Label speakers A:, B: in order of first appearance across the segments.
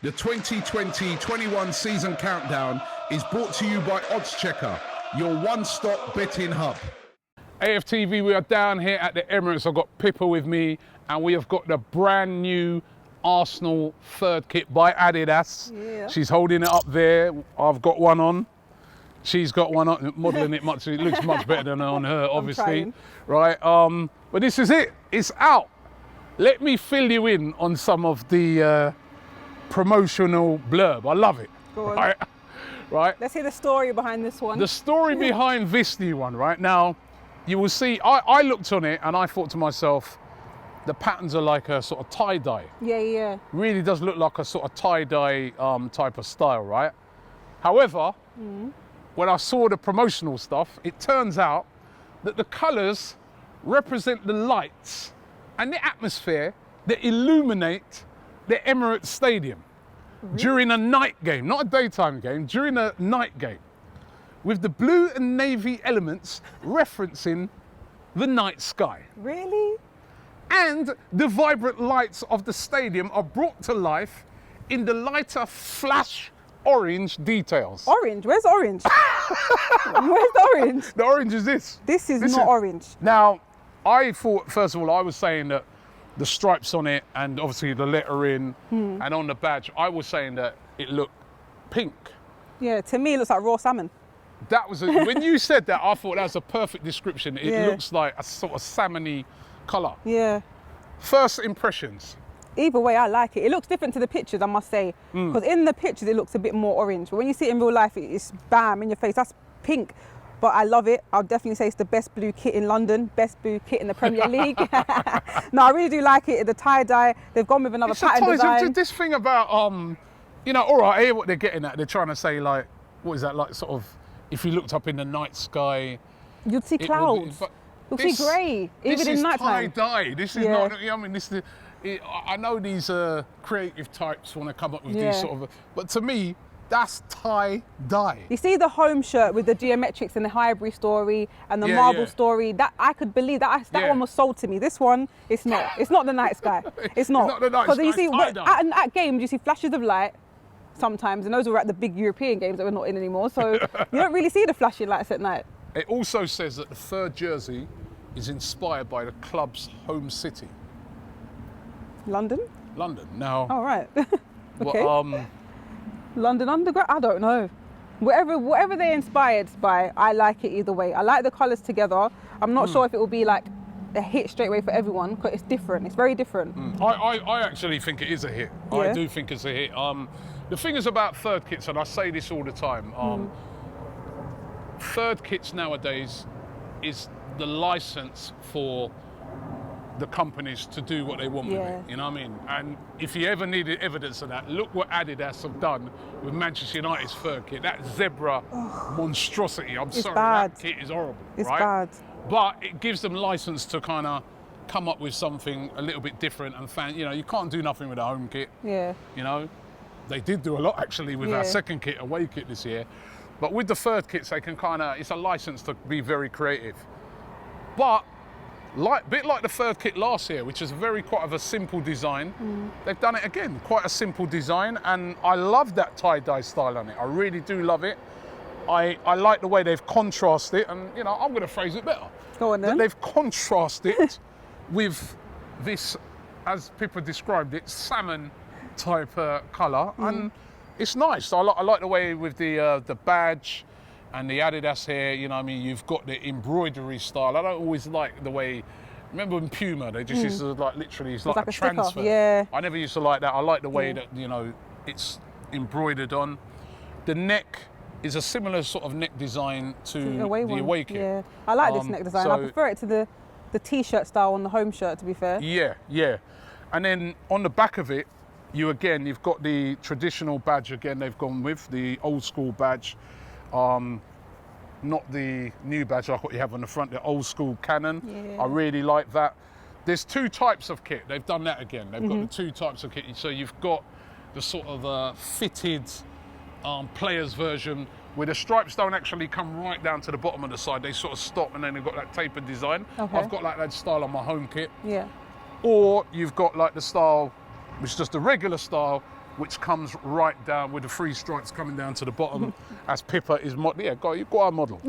A: The 2020-21 season countdown is brought to you by Odds Checker, your one-stop betting hub. AFTV, we are down here at the Emirates. I've got Pippa with me, and we have got the brand new Arsenal third kit by Adidas.
B: Yeah.
A: She's holding it up there. I've got one on. She's got one on, modelling it much. It looks much better than on her, obviously. Right? But this is it. It's out. Let me fill you in on some of the promotional blurb. I love it.
B: Go on.
A: Right.
B: Let's hear the story behind this one.
A: The story behind this new one, right? Now, you will see, I looked on it and I thought to myself, the patterns are like a sort of tie-dye.
B: Yeah.
A: Really does look like a sort of tie-dye type of style, right? However, when I saw the promotional stuff, it turns out that the colours represent the lights and the atmosphere that illuminate the Emirates Stadium during a night game, not a daytime game, during a night game, with the blue and navy elements referencing the night sky.
B: Really?
A: And the vibrant lights of the stadium are brought to life in the lighter flash orange details.
B: Orange? Where's orange? Where's the orange?
A: The orange is this.
B: This is not orange.
A: Now, I thought, first of all, I was saying that the stripes on it and obviously the lettering and on the badge, I was saying that it looked pink.
B: Yeah, to me it looks like raw salmon.
A: That was, when you said that, I thought that was a perfect description. It looks like a sort of salmony colour.
B: Yeah.
A: First impressions.
B: Either way, I like it. It looks different to the pictures, I must say. Because in the pictures, it looks a bit more orange. But when you see it in real life, it's bam, in your face. That's pink. But I love it. I'll definitely say it's the best blue kit in London, best blue kit in the Premier League. No, I really do like it. The tie-dye, they've gone with another pattern design.
A: This thing about, you know, all right, I hear what they're getting at. They're trying to say, like, what is that, like, sort of, if you looked up in the night sky,
B: you'd see clouds. You'll see grey, even in nighttime.
A: This is tie-dye. This is not, you know, I mean, this is, I know these creative types want to come up with these sort of, but to me, that's tie-dye.
B: You see the home shirt with the geometrics and the Highbury story and the marble story, that I could believe that one was sold to me. This one, it's not. It's not the night sky. It's not.
A: It's not the night sky,
B: you see,
A: it's tie-dye.
B: at games, you see flashes of light sometimes, and those were at the big European games that we're not in anymore, so you don't really see the flashing lights at night.
A: It also says that the third jersey is inspired by the club's home city.
B: London?
A: London. Now.
B: Oh, right. Okay.
A: Well,
B: London Underground? I don't know. Whatever they're inspired by, I like it either way. I like the colours together. I'm not sure if it will be like a hit straight away for everyone, because it's different. It's very different.
A: I actually think it is a hit.
B: Yeah.
A: I do think it's a hit. The thing is about third kits, and I say this all the time, third kits nowadays is the license for the companies to do what they want with it, you know what I mean? And if you ever needed evidence of that, look what Adidas have done with Manchester United's third kit. That zebra monstrosity, I'm sorry,
B: bad.
A: That kit is horrible,
B: It's
A: right?
B: bad.
A: But it gives them license to kind of come up with something a little bit different and you know, you can't do nothing with a home kit.
B: Yeah.
A: You know, they did do a lot actually with our second kit, away kit this year. But with the third kits, they can it's a license to be very creative. But bit like the third kit last year, which is quite of a simple design, they've done it again, quite a simple design, and I love that tie-dye style on it. I really do love it. I like the way they've contrasted it, and you know, I'm going to phrase it better.
B: Go on then.
A: That they've contrasted it with this, as Pippa described it, salmon type colour, and it's nice. I like the way with the badge and the Adidas here, you know what I mean, you've got the embroidery style. I don't always like the way, remember when Puma, they just used to like literally, it's like a transfer.
B: Sticker. Yeah.
A: I never used to like that. I like the way that, you know, it's embroidered on. The neck is a similar sort of neck design to the away kit.
B: Yeah, I like this neck design. I prefer it to the t-shirt style on the home shirt, to be fair.
A: Yeah. And then on the back of it, you've got the traditional badge again, they've gone with, the old school badge. Not the new badge like what you have on the front, the old school cannon.
B: Yeah.
A: I really like that. There's two types of kit. They've done that again. They've got the two types of kit. So you've got the sort of fitted players version where the stripes don't actually come right down to the bottom of the side. They sort of stop and then they've got that tapered design.
B: Okay.
A: I've got like that style on my home kit.
B: Yeah.
A: Or you've got like the style, which is just the regular style, which comes right down with the 3 stripes coming down to the bottom, as Pippa is model. Yeah, go on model.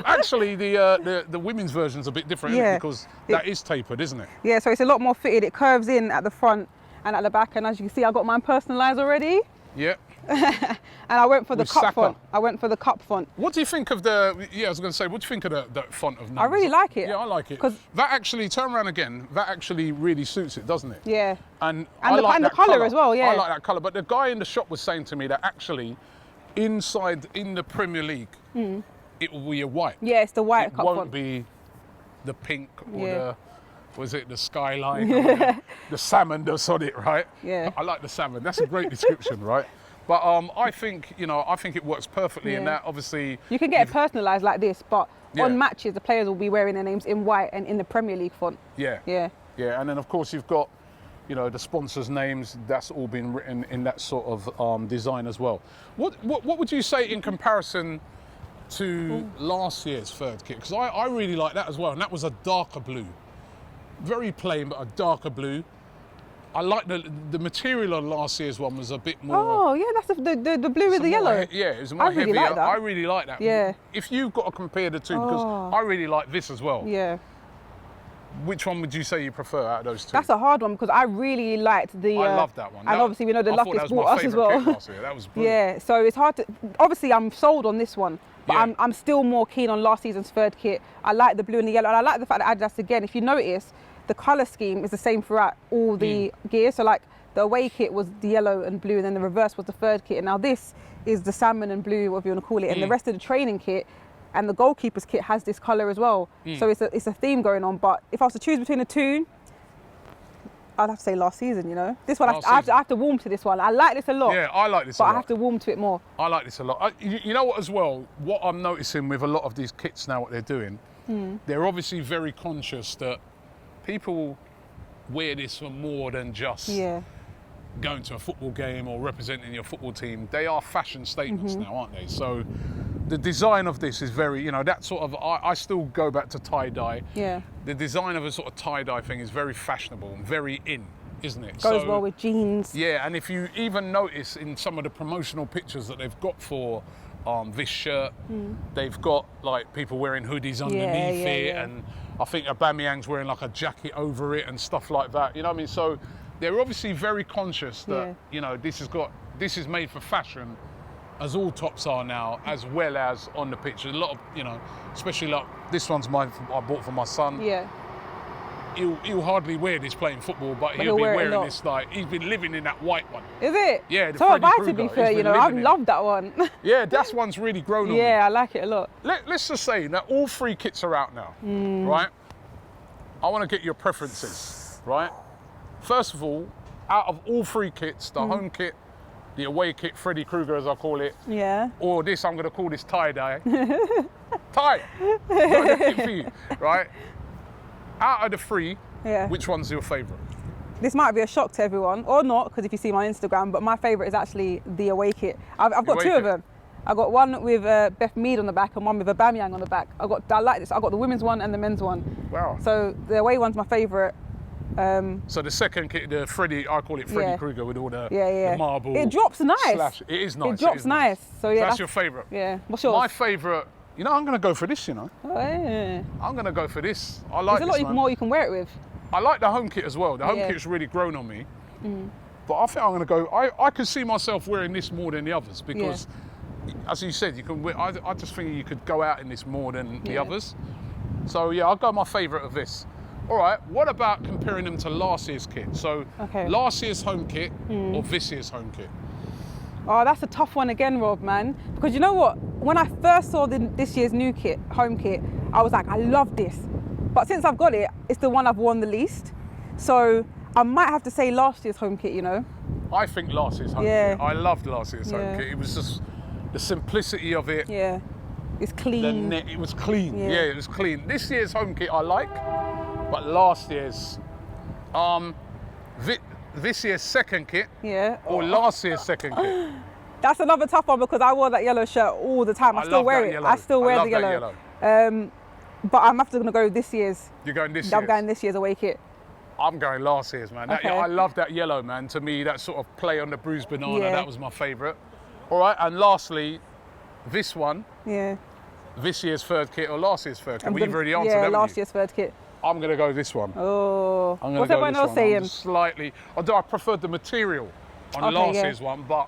A: Actually, the women's version's a bit different, isn't it? Because that is tapered, isn't it?
B: Yeah, so it's a lot more fitted. It curves in at the front and at the back, and as you can see, I got mine personalised already.
A: Yeah.
B: And I went for the cup font. I went for the cup font.
A: What do you think of the? Yeah, I was going to say, what do you think of the font of numbers?
B: I really like it.
A: Yeah, I like it. Because that actually, turn around again. That actually really suits it, doesn't it?
B: Yeah.
A: And the
B: colour as well. Yeah.
A: I like that colour. But the guy in the shop was saying to me that actually, inside in the Premier League, it will be a white.
B: Yeah, it's the white cup font.
A: It won't be the pink or the. Was it the skyline? Or the salmon that's on it, right?
B: Yeah.
A: I like the salmon. That's a great description, right? But I think it works perfectly in that. Obviously,
B: you can get it personalised like this, but on matches, the players will be wearing their names in white and in the Premier League font.
A: Yeah.
B: Yeah.
A: Yeah, and then of course you've got, the sponsors' names. That's all been written in that sort of design as well. What would you say in comparison to last year's third kit? Because I really like that as well, and that was a darker blue. Very plain, but a darker blue. I like the material on last year's one was a bit more.
B: Oh yeah, that's the blue with the yellow.
A: Yeah, it was more heavier.
B: Really like that.
A: I really like that.
B: Yeah.
A: If you've got to compare the two, because I really like this as well.
B: Yeah.
A: Which one would you say you prefer out of those two?
B: That's a hard one because I really liked the.
A: I love that one.
B: And obviously we know the Luckiest bought us as well.
A: Last year. That was brilliant.
B: Yeah, so it's hard to. Obviously, I'm sold on this one. But I'm still more keen on last season's third kit. I like the blue and the yellow, and I like the fact that Adidas, again, if you notice, the colour scheme is the same throughout all the gear. So like the away kit was the yellow and blue, and then the reverse was the third kit. And now this is the salmon and blue, whatever you want to call it. And the rest of the training kit and the goalkeeper's kit has this colour as well. So it's a theme going on. But if I was to choose between the two, I'd have to say last season, This one, I have to warm to this one. I like this a lot.
A: Yeah, I like this a lot.
B: But I have to warm to it more.
A: I like this a lot. You know what as well? What I'm noticing with a lot of these kits now, what they're doing, they're obviously very conscious that people wear this for more than just going to a football game or representing your football team. They are fashion statements now, aren't they? So the design of this is very, that sort of, I still go back to tie-dye.
B: Yeah.
A: The design of a sort of tie-dye thing is very fashionable and very in, isn't it?
B: Goes well with jeans.
A: Yeah, and if you even notice in some of the promotional pictures that they've got for this shirt, they've got like people wearing hoodies underneath it, and I think Aubameyang's wearing like a jacket over it and stuff like that. You know what I mean? So they're obviously very conscious that this is made for fashion, as all tops are now, as well as on the pitch. A lot of especially like this one's mine. I bought for my son. Yeah. He'll hardly wear this playing football, but he'll be wearing this he's been living in that white one.
B: Is it?
A: Yeah.
B: So have I, to be fair, I've loved that one.
A: Yeah, that one's really grown on me.
B: Yeah, I like it a lot.
A: Let's just say that all 3 kits are out now, right? I want to get your preferences, right? First of all, out of all 3 kits, the home kit, the away kit, Freddy Krueger as I call it, or this, I'm going to call this tie-dye. Tie! Got a kit for you, right? Out of the 3, which one's your favourite?
B: This might be a shock to everyone, or not, because if you see my Instagram, but my favourite is actually the away kit. I've got 2 of them. I got one with Beth Mead on the back and one with Aubameyang on the back. I like this. I got the women's one and the men's one.
A: Wow.
B: So the away one's my favourite.
A: So the second kit, the Freddy, I call it Freddy Krueger with all the marble.
B: It drops nice.
A: Slash. It is nice.
B: It drops nice. So
A: that's your favourite.
B: Yeah. What's yours?
A: My favourite. I'm going to go for this.
B: Oh, yeah.
A: I'm going to go for this. I like.
B: There's a lot more you can wear it with.
A: I like the home kit as well. The home kit's really grown on me. But I think I'm going to go. I can see myself wearing this more than the others because, as you said, you can. I just think you could go out in this more than the others. So I'll go my favourite of this. All right, what about comparing them to last year's kit? So last year's home kit or this year's home kit?
B: Oh, that's a tough one again, Rob, man. Because you know what? When I first saw this year's new kit, home kit, I was like, I love this. But since I've got it, it's the one I've worn the least. So I might have to say last year's home kit,
A: I think last year's home kit. I loved last year's home kit. It was just the simplicity of it.
B: Yeah, it's clean.
A: It was clean. Yeah, it was clean. This year's home kit I like, but last year's, this year's second kit or last year's second kit.
B: That's another tough one because I wore that yellow shirt all the time. I still wear it. I still wear the yellow. But I'm after going to go this year's.
A: You're going this year's?
B: I'm going this year's away kit.
A: I'm going last year's, man.
B: Okay.
A: I love that yellow, man. To me, that sort of play on the bruised banana,
B: Yeah.
A: that was my favourite. All right, and lastly, this one,
B: Yeah.
A: this year's third kit or last year's third kit?
B: I'm
A: Well, you've
B: gonna-
A: already answered,
B: Yeah,
A: haven't
B: last
A: you?
B: year's third kit.
A: I'm going to go this one.
B: Oh.
A: I'm gonna
B: What's
A: go
B: everyone
A: this
B: else
A: one.
B: saying?
A: I'm just slightly, although I preferred the material on
B: Okay,
A: last
B: yeah.
A: year's one, but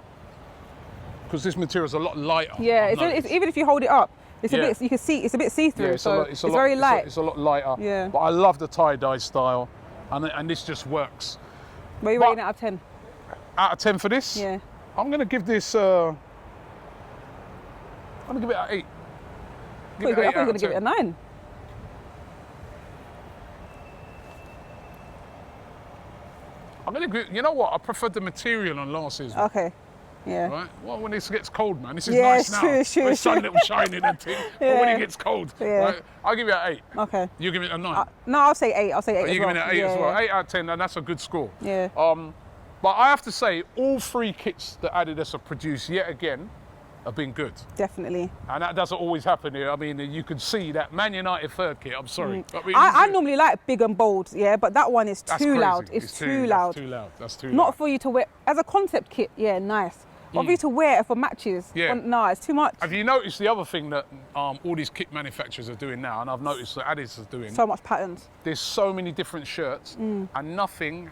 A: because this material is a lot lighter.
B: Yeah,
A: I've
B: it's
A: noticed.
B: even if you hold it up, it's a
A: Yeah.
B: bit. You can see it's a bit see-through,
A: Yeah,
B: so it's very light.
A: It's a lot lighter.
B: Yeah.
A: But I love the tie-dye style, and this just works.
B: Where are you
A: But-
B: rating it out of 10?
A: Out of 10 for this,
B: Yeah.
A: I'm going to give this. I'm going to give it an 8.
B: I thought you were going to give it a 9.
A: I'm going to give. You know what? I preferred the material on last year's one.
B: Okay. Yeah.
A: Right? Well, when this gets cold, man, this is
B: Yeah,
A: nice
B: it's
A: now.
B: true, it's true,
A: With
B: it's
A: sun
B: true.
A: little shining and thing. But when
B: Yeah.
A: it gets cold,
B: Yeah.
A: right? I'll give you an 8.
B: Okay.
A: You give it a 9.
B: No, I'll say 8. I'll say 8
A: Are
B: as
A: you
B: well.
A: giving it an 8
B: yeah,
A: as well?
B: Yeah.
A: 8 out of 10, and that's a good score.
B: Yeah.
A: But I have to say, all 3 kits that Adidas have produced yet again have been good.
B: Definitely.
A: And that doesn't always happen here. I mean, you can see that Man United third kit, I'm sorry. I mean,
B: I normally like big and bold, yeah, but that one is
A: that's
B: too
A: crazy.
B: loud. It's too loud.
A: That's too loud. That's too
B: Not
A: loud.
B: for you to wear as a concept kit. Yeah, nice. But for you to wear it for matches,
A: Yeah.
B: no, it's too much.
A: Have you noticed the other thing that all these kit manufacturers are doing now, and I've noticed that Adidas is doing?
B: So much patterns.
A: There's so many different shirts, and nothing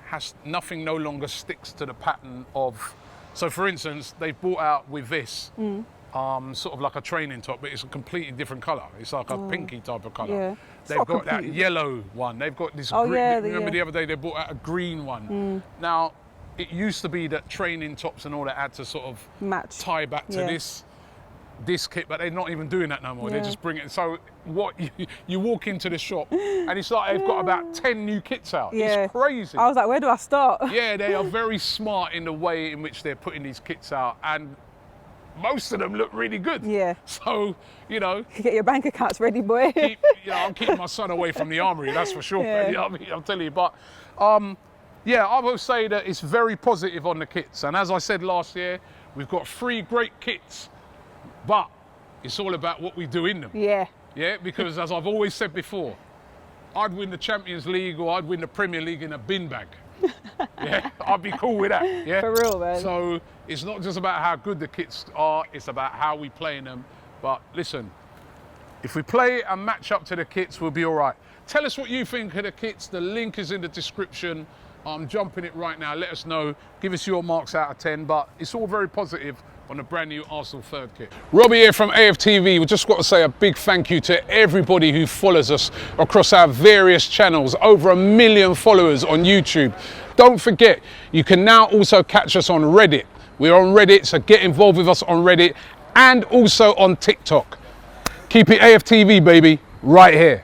A: no longer sticks to the pattern of. So, for instance, they've brought out with this. Sort of like a training top, but it's a completely different colour. It's like a pinky type of colour.
B: Yeah. It's
A: They've
B: not
A: got that
B: completely-
A: yellow one. They've got this
B: Oh,
A: green.
B: yeah,
A: Remember
B: yeah.
A: the other day they brought out a green one. Now, it used to be that training tops and all that had to sort of
B: Match.
A: tie back to
B: Yeah.
A: this kit, but they're not even doing that no more. They
B: Yeah.
A: just bring it. So what you walk into the shop and it's like they've got about 10 new kits out.
B: Yeah.
A: It's crazy.
B: I was like, where do I start?
A: Yeah, they are very smart in the way in which they're putting these kits out, and most of them look really good.
B: Yeah.
A: So,
B: Get your bank accounts ready, boy.
A: I'm keeping my son away from the armory, that's for sure.
B: Yeah.
A: You know what I mean? I'm telling you. But, yeah, I will say that it's very positive on the kits. And as I said last year, we've got 3 great kits, but it's all about what we do in them.
B: Yeah.
A: Yeah, because as I've always said before, I'd win the Champions League or I'd win the Premier League in a bin bag. Yeah, I'd be cool with that. Yeah,
B: For real, man.
A: So it's not just about how good the kits are, it's about how we play in them. But listen, if we play and match up to the kits, we'll be all right. Tell us what you think of the kits. The link is in the description. I'm jumping it right now. Let us know. Give us your marks out of 10. But it's all very positive on the brand new Arsenal third kit. Robbie here from AFTV. We just got to say a big thank you to everybody who follows us across our various channels. Over 1 million followers on YouTube. Don't forget, you can now also catch us on Reddit. We're on Reddit, so get involved with us on Reddit and also on TikTok. Keep it AFTV, baby, right here.